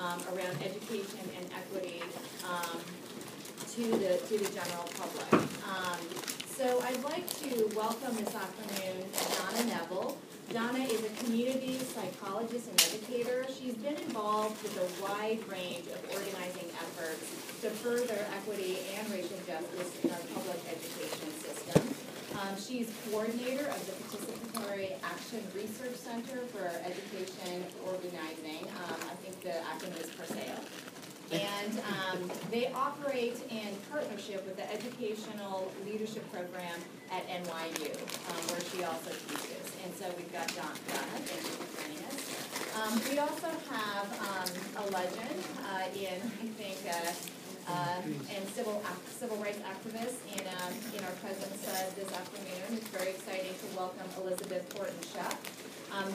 around education and equity to the general public. So I'd like to welcome this afternoon Donna Neville. Donna is a community psychologist and educator. She's been involved with a wide range of organizing efforts to further equity and racial justice in our public education system. She's coordinator of the Participatory Action Research Center for Education Organizing. I think the acronym is PERSEO. And they operate in partnership with the Educational Leadership Program at NYU, where she also teaches. And so we've got Donna. Thank you for joining us. We also have a legend in, I think, and civil rights activist in our presence this afternoon. It's very exciting to welcome Elizabeth Sheff.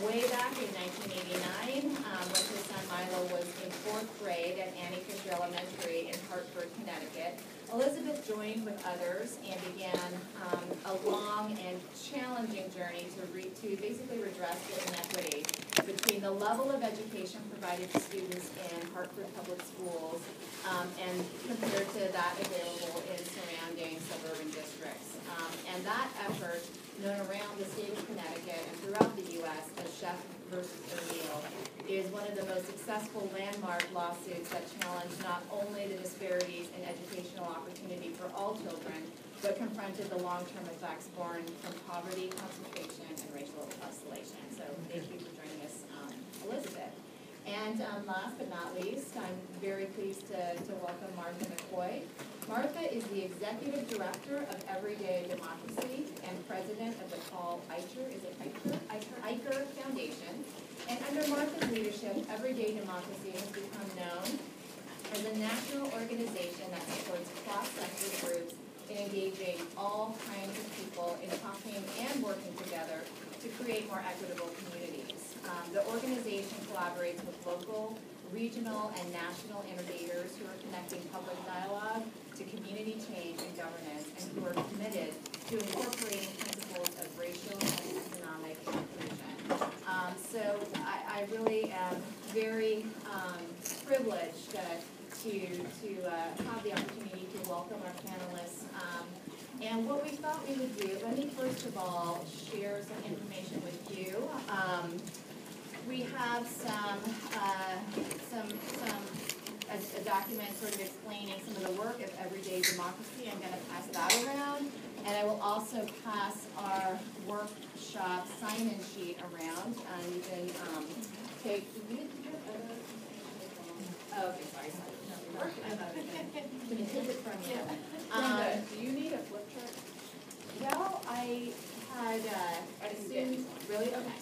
Way back in 1989, when her son Milo was in 4th grade at Annie Fisher Elementary in Hartford, Connecticut, Elizabeth joined with others and began a long and challenging journey to basically redress the inequity between the level of education provided to students in Hartford public schools and compared to that available in surrounding suburban districts. And that effort, known around the state of Connecticut and throughout the U.S. as Sheff versus O'Neill, is one of the most successful landmark lawsuits that challenge not only the disparities in educational opportunity for all children, but confronted the long-term effects born from poverty, concentration, and racial isolation. So thank you for joining us, Elizabeth. And last but not least, I'm very pleased to welcome Martha McCoy. Martha is the Executive Director of Everyday Democracy and President of the Paul Eicher Foundation. And under Martha's leadership, Everyday Democracy has become known as a national organization that supports cross-sector groups in engaging all kinds of people in talking and working together to create more equitable communities. The organization collaborates with local, regional, and national innovators who are connecting public dialogue to community change and governance, and who are committed to incorporating principles of racial and economic inclusion. So I really am very privileged to have the opportunity to welcome our panelists. And what we thought we would do, let me first of all share some information with you. We have a document sort of explaining some of the work of Everyday Democracy. I'm going to pass that around. And I will also pass our workshop sign-in sheet around. You can take, oh, okay, sorry. I'm going to take it from you. Do you need a flip chart? Well, I had assumed, really? Okay.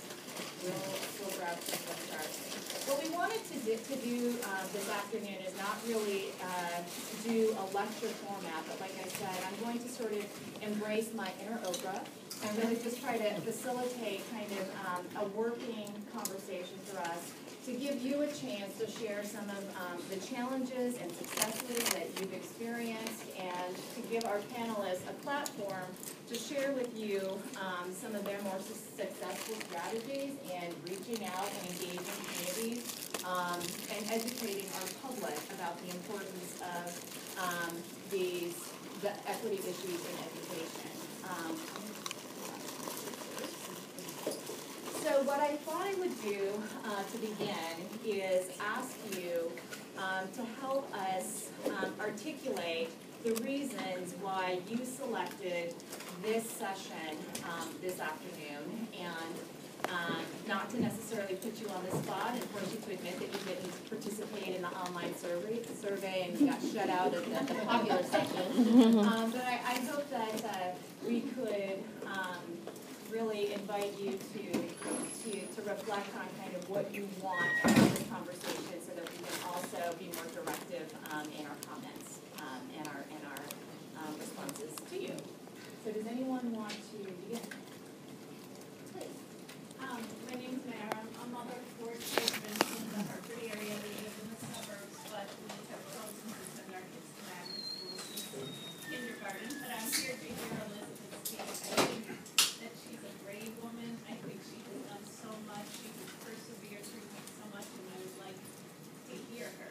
We'll grab some flip charts. What we wanted to do this afternoon is not really do a lecture format, but like I said, I'm going to sort of embrace my inner Oprah and really just try to facilitate kind of a working conversation for us to give you a chance to share some of the challenges and successes that you've experienced, and to give our panelists a platform to share with you some of their more successful strategies in reaching out and engaging communities and educating our public about the importance of the equity issues in education. So what I thought I would do to begin is ask you to help us articulate the reasons why you selected this session this afternoon, and not to necessarily put you on the spot and force you to admit that you didn't participate in the online survey and you got shut out of the popular section. But I hope that we could really invite you to reflect on kind of what you want out of this conversation, so that we can also be more directive in our comments and our responses to you. So does anyone want to begin? Please. My name's Mara. I'm a mother of 4 children in the Hartford area. We live in the suburbs, but we have chosen to send our kids to magnet school since kindergarten. But I'm here to hear Elizabeth's case. I think that she's a brave woman. I think she has done so much. She has persevered through so much, and I would like to hear her.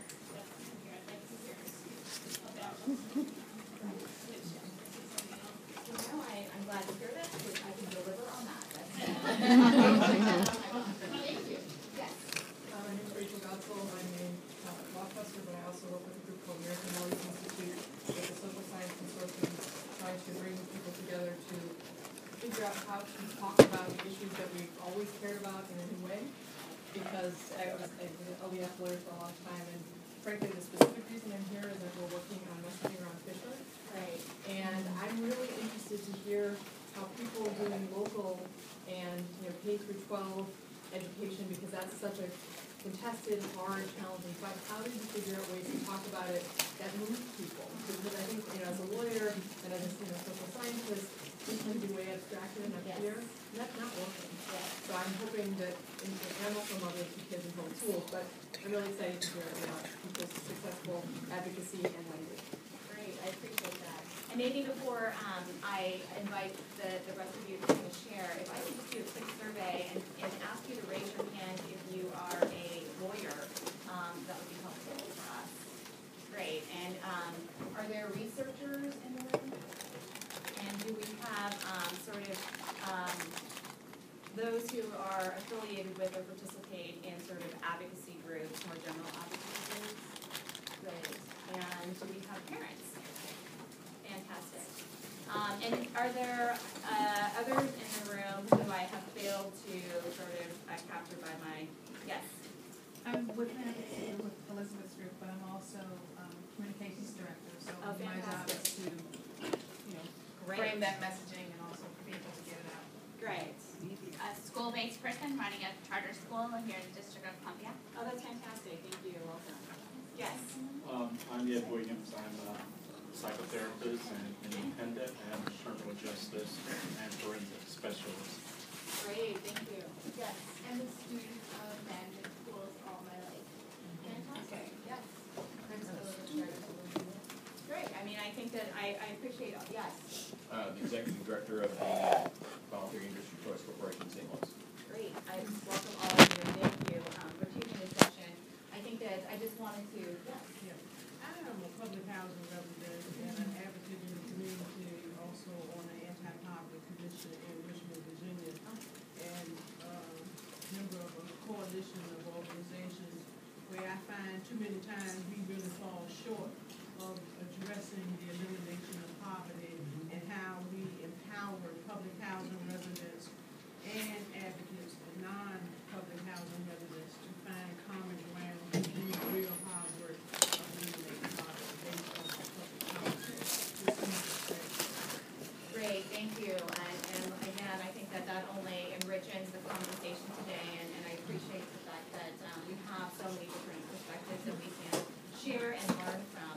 professor, but I also work with a group called American Knowledge Institute, with the Social Science Consortium, trying to bring people together to figure out how to talk about issues that we've always cared about in a new way. Because I was an OEF lawyer for a long time, and frankly, the specific reason I'm here is that we're working on messaging around Fisher. Right. And I'm really interested to hear how people doing local and, K through 12 education, because that's such a contested, hard, challenging fight. How did you figure out ways to talk about it that move people? Because I think, as a lawyer and as a social scientist, we can be way abstracted and up Yes. here, and that's not working. Yes. So I'm hoping that, and I'm also a mother of 2 kids in home schools, but I'm really excited to hear about people's successful advocacy and language. Great, I appreciate that. And maybe before I invite the rest of you to kind of share, if I could just do a quick survey and ask you to raise your hand if you are a lawyer, that would be helpful for us. Great, and are there researchers in the room? And do we have those who are affiliated with or participate in sort of advocacy groups, more general advocacy groups? Great, and do we have parents? Fantastic. And are there others in the room who I have failed to sort of capture by my, yes? I'm with Elizabeth's group, but I'm also communications director, so Oh, my job is fantastic. to, Great. frame that messaging and also for people to get it out. Great. A school-based person running a charter school here in the District of Columbia. Oh, that's fantastic. Thank you. Welcome. Yes. I'm Ed Williams. I'm a psychotherapist and independent and criminal justice and forensic specialist. Great. Thank you. Yes. I'm a student of management schools all my life. Fantastic. Yes. Great. I mean, I think that I appreciate, yes. The executive director of the Voluntary Industry Choice Corporation in St. Louis. Great. I welcome all of you. Thank you for taking this session. I think that I just wanted to, yes. I am a public housing resident and an advocate in the community, also on the anti-poverty commission in Richmond, Virginia, and member of a coalition of organizations where I find too many times we really fall short of addressing the elimination of poverty and how we empower public housing residents and advocates for non-public housing residents to find common ground and do real hard work of eliminating poverty based on public housing. Great. Thank you. And again, I think that only enriches the conversation today, and I appreciate the fact that we have so many different perspectives that we can share and learn from.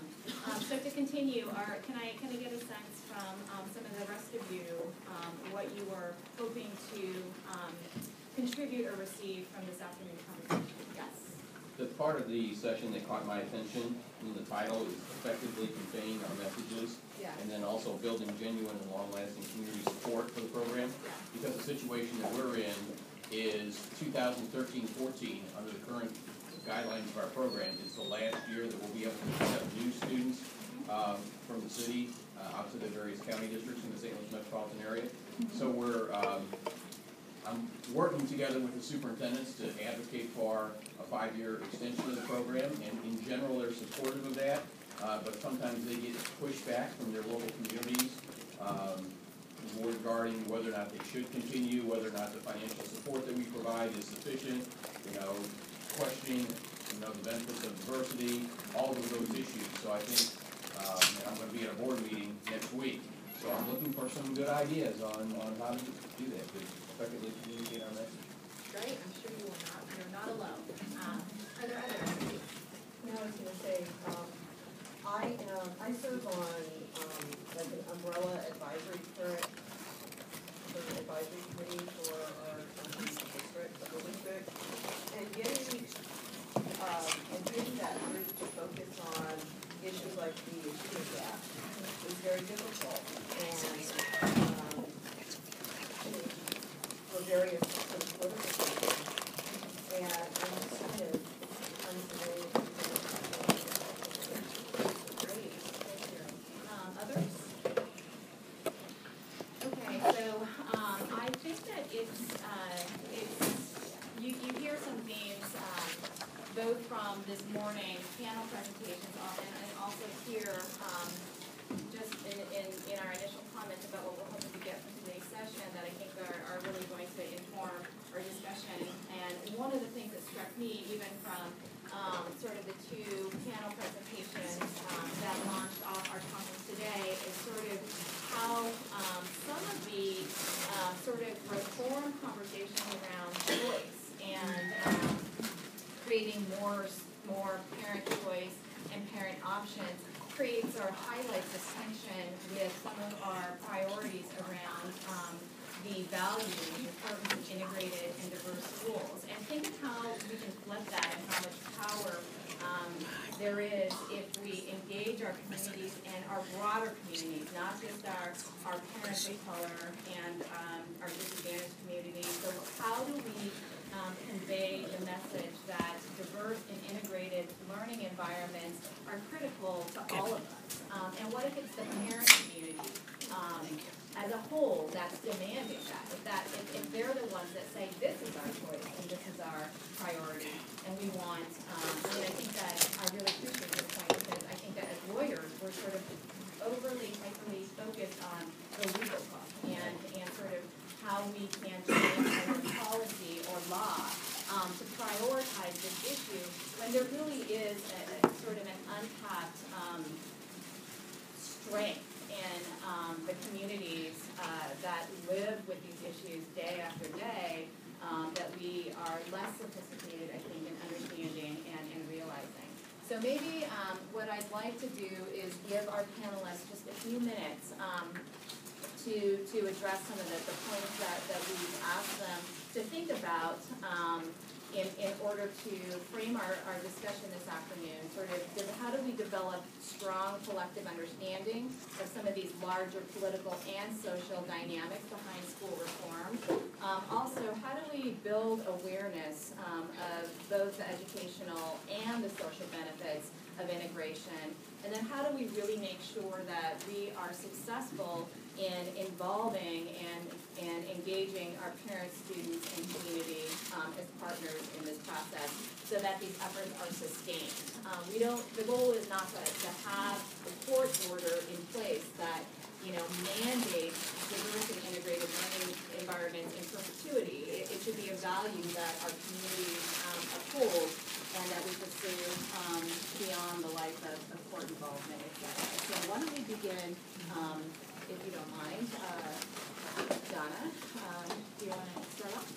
So to continue, can I get a sense from some of the rest of you what you were hoping to contribute or receive from this afternoon's conversation? Yes. The part of the session that caught my attention in the title is effectively conveying our messages, Yeah. and then also building genuine and long-lasting community support for the program. Yeah. Because the situation that we're in is 2013-14, under the current guidelines of our program, is the last year that we'll be able to accept new students from the city out to the various county districts in the St. Louis metropolitan area. So I'm working together with the superintendents to advocate for a 5-year extension of the program, and in general they're supportive of that, but sometimes they get pushback from their local communities regarding whether or not they should continue, whether or not the financial support that we provide is sufficient, questioning the benefits of diversity, all of those issues. So I think I'm going to be at a board meeting next week, so I'm looking for some good ideas on how to do that, to effectively communicate our message. Great. I'm sure you're not alone. Are there others? I was going to say, I serve on like an umbrella advisory committee for our district, school district, and getting that group to focus on issues like the achievement gap is very difficult, and for various sort of political reasons. And I'm just kind of unfamiliar with Great, thank you. Others? Okay, so I think that it's you hear some themes both from this morning, panel presentations, and also here, just in our initial comments about what we're hoping to get from today's session that I think are really going to inform our discussion. And one of the things that struck me, even from sort of the two panel presentations that launched off our conference today, is sort of how some of the sort of reform conversation around choice and creating more parent choice and parent options creates or highlights this tension with some of our priorities around the value and importance of integrated and diverse schools. And think of how we can flip that and how much power there is if we engage our communities and our broader communities, not just our parents of color and our disadvantaged communities. So how do we convey the message that diverse and integrated learning environments are critical to all of us? And what if it's the parent community as a whole that's demanding that? If they're the ones that say, this is our choice and this is our priority, and we want, I think that I really appreciate this point because I think that as lawyers, we're sort of overly, hyperly focused on the legal book and sort of how we can change our policy or law to prioritize this issue when there really is a sort of an untapped strength in the communities that live with these issues day after day that we are less sophisticated, I think, in understanding and realizing. So maybe what I'd like to do is give our panelists just a few minutes to address some of the points that we've asked them to think about in order to frame our discussion this afternoon. Sort of how do we develop strong collective understanding of some of these larger political and social dynamics behind school reform? Also, how do we build awareness of both the educational and the social benefits of integration? And then how do we really make sure that we are successful in involving and engaging our parents, students, and community as partners in this process so that these efforts are sustained? The goal is not to have a court order in place that mandates diverse and integrated learning environments in perpetuity. It should be a value that our communities uphold and that we pursue beyond the life of court involvement, et cetera. So why don't we begin, if you don't mind, Donna, do you want to start off?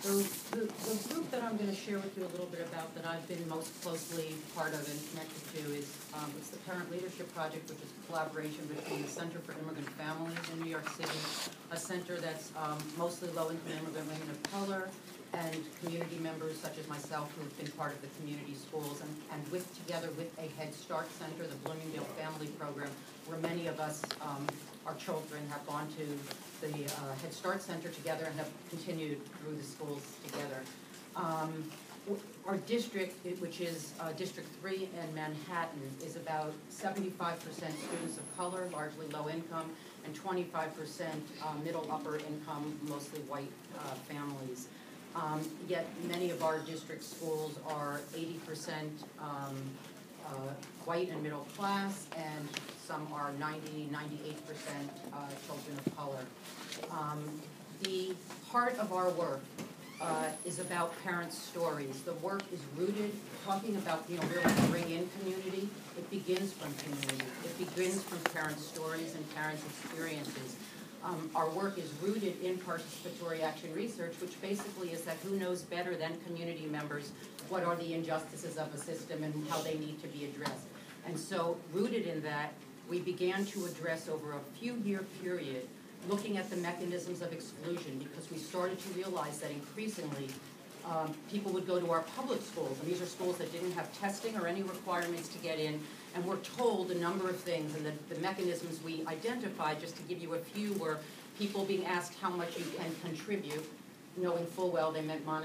The group that I'm going to share with you a little bit about that I've been most closely part of and connected to is it's the Parent Leadership Project, which is a collaboration between the Center for Immigrant Families in New York City, a center that's mostly low-income immigrant women of color, and community members such as myself who have been part of the community schools, and together with a Head Start Center, the Bloomingdale Family Program, where many of us, our children, have gone to the Head Start Center together and have continued through the schools together. Our district, which is District 3 in Manhattan, is about 75% students of color, largely low income, and 25% middle upper income, mostly white families. Yet many of our district schools are 80% white and middle class, and some are 90, 98% children of color. The heart of our work is about parents' stories. The work is rooted, talking about, really to bring in community. It begins from community. It begins from parents' stories and parents' experiences. Our work is rooted in participatory action research, which basically is that who knows better than community members what are the injustices of a system and how they need to be addressed. And so, rooted in that, we began to address over a few-year period looking at the mechanisms of exclusion, because we started to realize that increasingly people would go to our public schools, and these are schools that didn't have testing or any requirements to get in, and were told a number of things, and the mechanisms we identified, just to give you a few, were people being asked how much you can contribute, knowing full well they meant monetary.